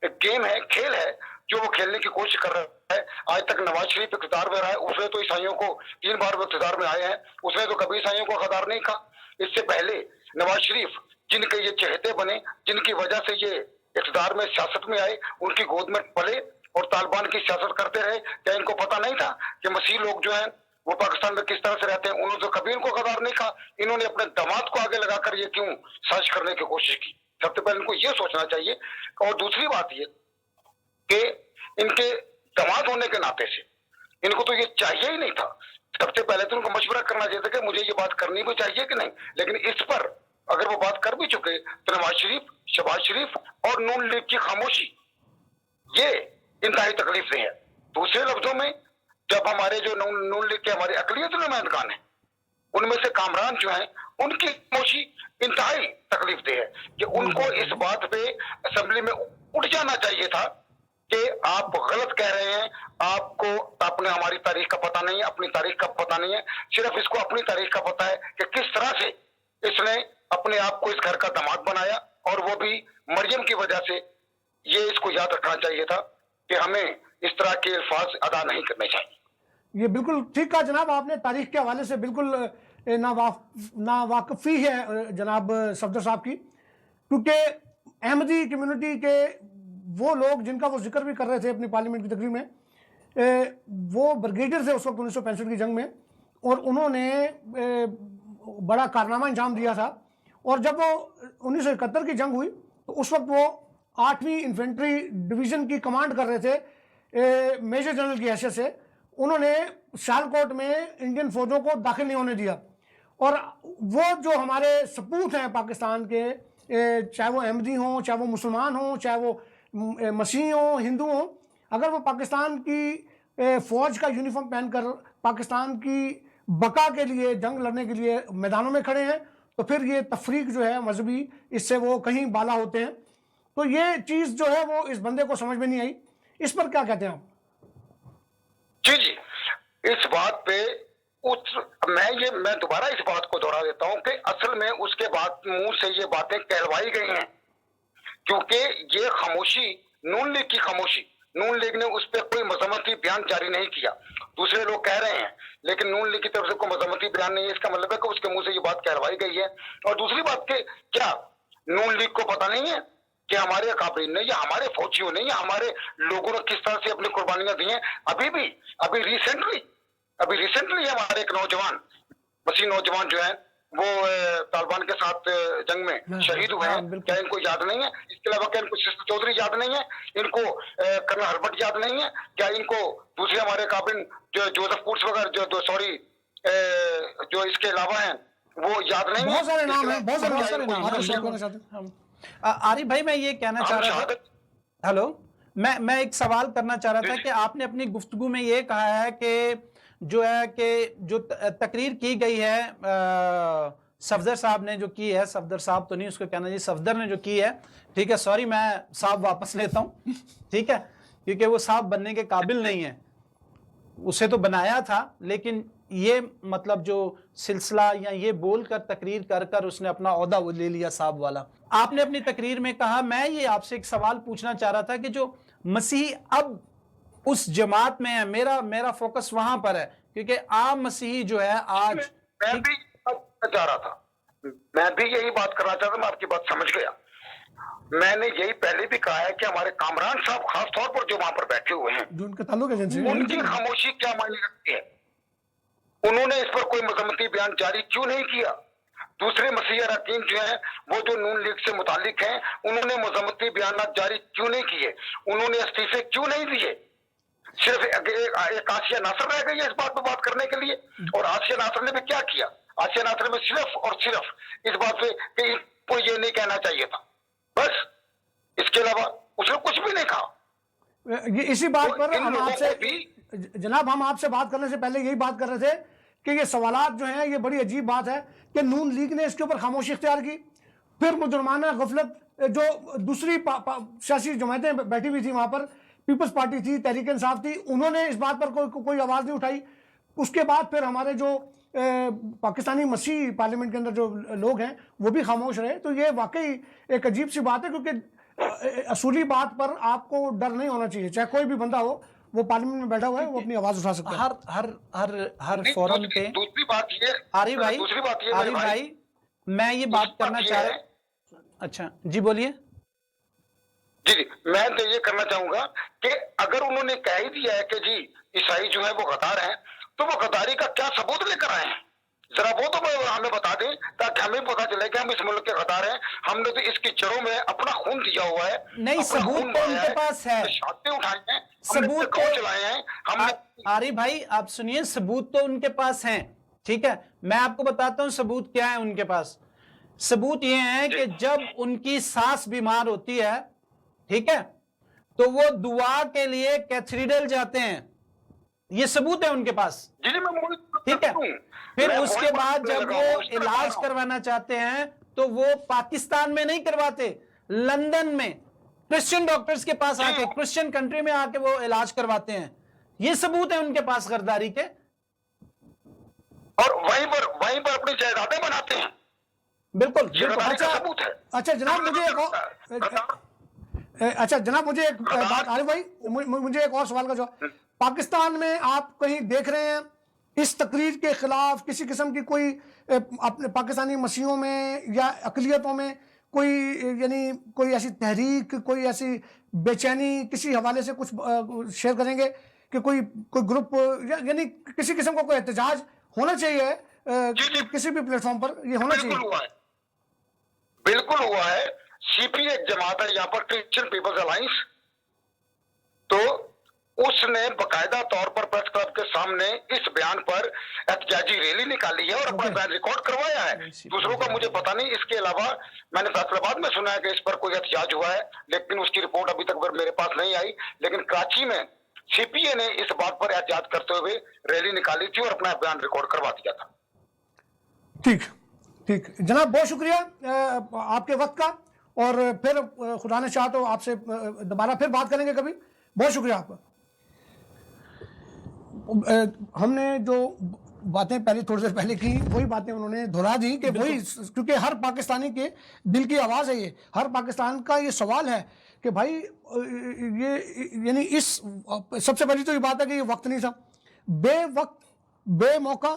गेम है, खेल है जो वो खेलने की कोशिश कर रहा है। आज तक नवाज शरीफ इक़्तिदार में रहा है, उसने तो ईसाइयों को 3 बार वो इक़्तिदार में आए हैं, उसने तो कभी ईसाइयों को खदार नहीं कहा। इससे पहले नवाज शरीफ जिनके ये चहेते बने, जिनकी वजह से ये इक़्तिदार में सियासत में आए, उनकी गोद में पले और तालिबान की सियासत करते रहे। क्या इनको पता नहीं था कि मसीह लोग जो हैं वो पाकिस्तान में किस तरह से रहते हैं? उन्होंने तो कभी इनको खदार नहीं कहा। इन्होंने अपने दामाद को आगे लगाकर ये क्यों साजिश करने की कोशिश की? सबसे पहले इनको ये सोचना चाहिए। और दूसरी बात ये कि इनके दामाद होने के नाते से इनको तो ये चाहिए ही नहीं था। सबसे पहले तो उनको मशवरा करना चाहिए था कि मुझे ये बात करनी भी चाहिए कि नहीं। लेकिन इस पर अगर वो बात कर भी चुके तो नवाज शरीफ, शहबाज शरीफ और नून लीग की खामोशी ये इंतहाई तकलीफ नहीं है। दूसरे लफ्जों में, जब हमारे जो नून लीग के हमारे अकलियत नुमाइंदगान हैं, उनमें से कामरान जो हैं, उनकी खामोशी इंतहाई तकलीफ दे है कि उनको इस बात पे असेंबली में उठ जाना चाहिए था कि आप गलत कह रहे हैं, आपको अपने हमारी तारीख का पता नहीं है, अपनी तारीख का पता नहीं है। सिर्फ इसको अपनी तारीख का पता है कि किस तरह से इसने अपने आप को इस घर का दामाद बनाया, और वो भी मरियम की वजह से। ये इसको याद रखना चाहिए था कि हमें इस तरह के अल्फाज अदा नहीं करने चाहिए। ये बिल्कुल ठीक कहा जनाब आपने, तारीख के हवाले से बिल्कुल नावाकफी है जनाब सफदर साहब की, क्योंकि अहमदी कम्युनिटी के वो लोग जिनका वो जिक्र भी कर रहे थे अपनी पार्लियामेंट की तकरीर में, वो ब्रिगेडियर थे उस वक्त 1965 की जंग में, और उन्होंने बड़ा कारनामा अंजाम दिया था। और जब वो 1971 की जंग हुई तो उस वक्त वो 8वीं इन्फेंट्री डिवीज़न की कमांड कर रहे थे मेजर जनरल की हैसियत से। उन्होंने सियालकोट में इंडियन फौजों को दाखिल नहीं होने दिया, और वो जो हमारे सपूत हैं पाकिस्तान के, चाहे वो अहमदी हों, चाहे वो मुसलमान हों, चाहे वो मसीह हों, हिंदू हों, अगर वो पाकिस्तान की फ़ौज का यूनिफॉर्म पहनकर पाकिस्तान की बका के लिए, जंग लड़ने के लिए मैदानों में खड़े हैं, तो फिर ये तफरीक जो है मजहबी, इससे वो कहीं बाला होते हैं। तो ये चीज़ जो है वो इस बंदे को समझ में नहीं आई। इस पर क्या कहते हैं आप? जी जी, इस बात पे मैं दोबारा इस बात को दोहरा देता हूं कि असल में उसके बाद मुंह से ये बातें कहलवाई गई हैं, क्योंकि ये खामोशी नून लीग की खामोशी, नून लीग ने उस पर कोई मजम्मती बयान जारी नहीं किया। दूसरे लोग कह रहे हैं, लेकिन नून लीग की तरफ से कोई मजम्मती बयान नहीं है। इसका मतलब है कि उसके मुंह से ये बात कहलवाई गई है। और दूसरी बात के क्या नून लीग को पता नहीं है कि हमारे अकाबरीन ने या हमारे फौजियों ने या हमारे लोगों ने किस तरह से अपनी कुर्बानियां दी हैं? अभी रिसेंटली हमारे एक नौजवान, मसीह नौजवान जो है वो तालिबान के साथ जंग में शहीद हुए हैं। क्या इनको याद नहीं है? इसके अलावा क्या इनको सिस्टर चौधरी याद नहीं है? इनको कर्नल हर्बट याद नहीं है? क्या इनको दूसरे हमारे काबिल जो जोसेफ पुर्स वगैरह जो इसके अलावा हैं वो याद नहीं है? बहुत सारे नाम हैं, बहुत सारे नाम। आरिफ भाई, मैं ये कहना चाह रहा था, हेलो, मैं एक सवाल करना चाह रहा था कि आपने अपनी गुफ्तगू में ये कहा है कि जो तकरीर की गई है सफदर साहब ने जो की है, सफदर साहब तो नहीं उसको कहना जी, सफदर ने जो की है, ठीक है, सॉरी मैं साहब वापस लेता हूँ, ठीक है, क्योंकि वो साहब बनने के काबिल नहीं है। उसे तो बनाया था, लेकिन ये मतलब जो सिलसिला या ये बोलकर तकरीर कर कर उसने अपना ओहदा वो ले लिया साहब वाला। आपने अपनी तकरीर में कहा, मैं ये आपसे एक सवाल पूछना चाह रहा था कि जो मसीही अब उस जमात में है, मेरा फोकस वहां पर है, क्योंकि आम मसीही जो है आज, मैं भी चाह रहा था, मैं भी यही बात करना चाहता, मैं आपकी बात समझ गया। मैंने यही पहले भी कहा है कि हमारे कामरान साहब खास तौर पर जो वहां पर बैठे हुए हैं, जो उनका ताल्लुक है जिनसे, उनकी खामोशी क्या मायने रखती है? उन्होंने इस पर कोई मजम्मती बयान जारी क्यों नहीं किया? दूसरे मसीही अरकान जो हैं वो जो नून लीग से मुतालिक हैं, उन्होंने मजम्मती बयान जारी क्यों नहीं किए? उन्होंने इस्तीफे क्यों नहीं दिए? सिर्फ एक आसिया नासर रह गई है इस बात पर बात करने के लिए। और आसिया नासर ने भी क्या किया? आसिया नासर में सिर्फ और सिर्फ इस बात पे कि इनको ये नहीं कहना चाहिए था, बस, इसके अलावा उसने कुछ भी नहीं कहा। ये इसी बात पर हम आपसे जनाब, हम आपसे बात करने से पहले यही बात कर रहे थे कि ये सवालात जो हैं, ये बड़ी अजीब बात है कि नून लीग ने इसके ऊपर खामोशी इख्तियार की। फिर मुजरमाना गफलत, जो दूसरी सियासी जमातें बैठी हुई थी वहाँ पर, पीपल्स पार्टी थी, तहरीक इंसाफ थी, उन्होंने इस बात पर कोई आवाज़ नहीं उठाई। उसके बाद फिर हमारे जो पाकिस्तानी मसीह पार्लियामेंट के अंदर जो लोग हैं वो भी खामोश रहे। तो ये वाकई एक अजीब सी बात है, क्योंकि اصولی بات پر آپ کو ڈر نہیں ہونا چاہیے، چاہے کوئی بھی بندہ ہو، وہ پارلیمنٹ میں بیٹھا ہوا ہے، وہ اپنی آواز اٹھا سکتا ہے۔ ہر فورم پہ دوسری بات یہ عارف بھائی، عارف بھائی میں یہ بات کرنا چاہ رہا، اچھا جی بولیے۔ جی میں تو یہ کرنا چاہوں گا کہ اگر انہوں نے کہہ ہی دیا ہے کہ جی عیسائی جو ہے وہ غدار ہیں، تو وہ غداری کا کیا ثبوت لے کر آئے ہیں؟ ذرا وہ تو ہمیں بتا دیں تاکہ ہمیں پتا چلے کہ ہم اس ملک کے غدار ہیں، ہم نے تو اس کی جڑوں میں اپنا خون دیا ہوا ہے۔ نہیں، ثبوت تو ان کے پاس ہے، شاطیں اٹھائے ہیں، ثبوت تو چلائے ہیں ہم نے۔ عارف بھائی آپ سنیے، ثبوت تو ان کے پاس ہیں، ٹھیک ہے، میں آپ کو بتاتا ہوں ثبوت کیا ہے ان کے پاس۔ ثبوت یہ ہے کہ جب ان کی ساس بیمار ہوتی ہے، ٹھیک ہے، تو وہ دعا کے لیے کیتھیڈرل جاتے ہیں، یہ ثبوت ہے ان کے پاس، ٹھیک ہے۔ پھر اس کے بعد جب وہ علاج کروانا چاہتے ہیں تو وہ پاکستان میں نہیں کرواتے، لندن میں کرسچن ڈاکٹرز کے پاس آ کے، کرسچن کنٹری میں آ کے وہ علاج کرواتے ہیں، یہ ثبوت ہے ان کے پاس غداری کے، اور وہیں پر اپنی جائیدادیں بناتے ہیں۔ بالکل اچھا جناب مجھے ایک بات، عارف بھائی مجھے ایک اور سوال کا جواب، پاکستان میں آپ کہیں دیکھ رہے ہیں اس تقریر کے خلاف کسی قسم کی کوئی اپنے پاکستانی مسیحوں میں یا اقلیتوں میں کوئی یعنی کوئی ایسی تحریک، کوئی ایسی بے چینی کسی حوالے سے کچھ شیئر کریں گے کہ کوئی گروپ یعنی کسی قسم کا کوئی احتجاج ہونا چاہیے کسی بھی پلیٹ فارم پر، یہ ہونا چاہیے؟ بالکل ہوا ہے۔ سی پی ایک جماعت ہے یہاں پر، کرسچن پیپلز الائنس، تو اس نے باقاعدہ طور پر پریس کلب کے سامنے اس بیان پر احتجاجی ریلی نکالی ہے اور اپنا بیان ریکارڈ کروایا ہے۔ دوسروں کا مجھے پتا نہیں، اس کے علاوہ میں نے فیصلہ آباد میں سنا ہے کہ اس پر کوئی احتجاج ہوا ہے، لیکن اس کی رپورٹ ابھی تک میرے پاس نہیں آئی۔ لیکن کراچی میں سی پی اے نے اس بات پر احتجاج کرتے ہوئے ریلی نکالی تھی اور اپنا بیان ریکارڈ کروا دیا تھا۔ ٹھیک جناب، بہت شکریہ آپ کے وقت کا، اور پھر خدا نے چاہا تو آپ سے دوبارہ پھر بات کریں گے کبھی۔ بہت شکریہ آپ کا۔ ہم نے جو باتیں پہلے تھوڑی دیر پہلے کی، وہی باتیں انہوں نے دہرا دی کہ وہی، کیونکہ ہر پاکستانی کے دل کی آواز ہے، یہ ہر پاکستان کا یہ سوال ہے کہ بھائی یہ یعنی اس سب سے پہلی تو یہ بات ہے کہ یہ وقت نہیں تھا، بے وقت بے موقع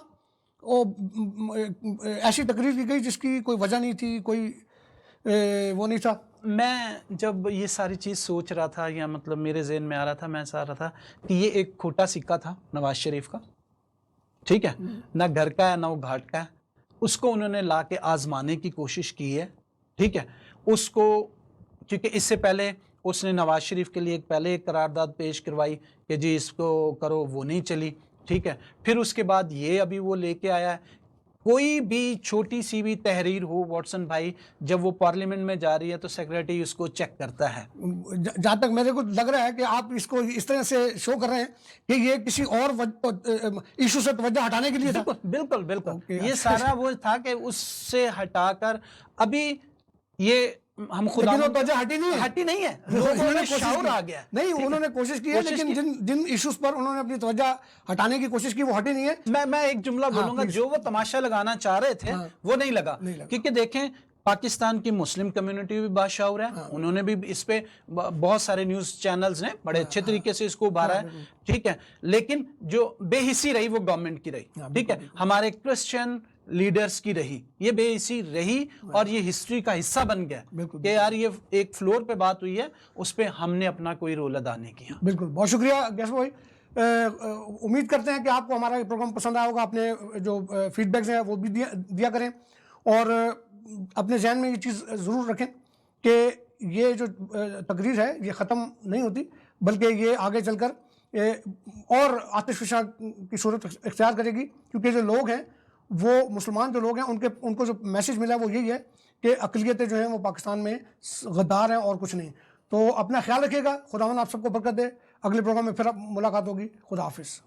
ایسی تقریر کی گئی جس کی کوئی وجہ نہیں تھی، کوئی وہ نہیں تھا۔ میں جب یہ ساری چیز سوچ رہا تھا، یا مطلب میرے ذہن میں آ رہا تھا، میں ایسا آ رہا تھا کہ یہ ایک کھوٹا سکہ تھا نواز شریف کا، ٹھیک ہے، نہ گھر کا ہے نہ وہ گھاٹ کا ہے، اس کو انہوں نے لا کے آزمانے کی کوشش کی ہے، ٹھیک ہے، اس کو، کیونکہ اس سے پہلے اس نے نواز شریف کے لیے پہلے ایک قرارداد پیش کروائی کہ جی اس کو کرو، وہ نہیں چلی، ٹھیک ہے، پھر اس کے بعد یہ ابھی وہ لے کے آیا ہے۔ کوئی بھی چھوٹی سی بھی تحریر ہو واٹسن بھائی، جب وہ پارلیمنٹ میں جا رہی ہے تو سیکریٹری اس کو چیک کرتا ہے۔ جہاں تک میرے کو لگ رہا ہے کہ آپ اس کو اس طرح سے شو کر رہے ہیں کہ یہ کسی اور ایشو سے توجہ ہٹانے کے لیے تھا۔ بالکل یہ سارا وہ تھا کہ اس سے ہٹا کر ابھی یہ ہم خدا ہٹی نہیں ہے، لوگوں میں شعور آ گیا نہیں، انہوں نے کوشش کی ہے، لیکن جن ایشوز پر انہوں نے اپنی توجہ ہٹانے کی کوشش کی وہ ہٹی نہیں ہے۔ میں ایک جملہ بولوں گا، جو وہ تماشا لگانا چاہ رہے تھے وہ نہیں لگا، کیونکہ دیکھیں پاکستان کی مسلم کمیونٹی بھی باشعور ہے، انہوں نے بھی اس پہ بہت سارے نیوز چینلز نے بڑے اچھے طریقے سے اس کو ابھارا ہے، ٹھیک ہے، لیکن جو بے حسی رہی وہ گورنمنٹ کی رہی، ٹھیک ہے، ہمارے کرسچن لیڈرز کی رہی، یہ بے حسی رہی اور یہ ہسٹری کا حصہ بن گیا کہ یار یہ ایک فلور پہ بات ہوئی ہے، اس پہ ہم نے اپنا کوئی رول ادا نہیں کیا۔ بالکل، بہت شکریہ گیس بھائی، امید کرتے ہیں کہ آپ کو ہمارا یہ پروگرام پسند آیا ہوگا، اپنے جو فیڈ بیکس ہیں وہ بھی دیا کریں، اور اپنے ذہن میں یہ چیز ضرور رکھیں کہ یہ جو تقریر ہے یہ ختم نہیں ہوتی، بلکہ یہ آگے چل کر اور آتش فشاں کی صورت اختیار کرے گی، کیونکہ جو لوگ ہیں وہ مسلمان جو لوگ ہیں ان کو جو میسج ملا وہ یہی ہے کہ اقلیتیں جو ہیں وہ پاکستان میں غدار ہیں اور کچھ نہیں۔ تو اپنا خیال رکھیے گا، خداوند آپ سب کو برکت دے، اگلے پروگرام میں پھر ملاقات ہوگی، خدا حافظ۔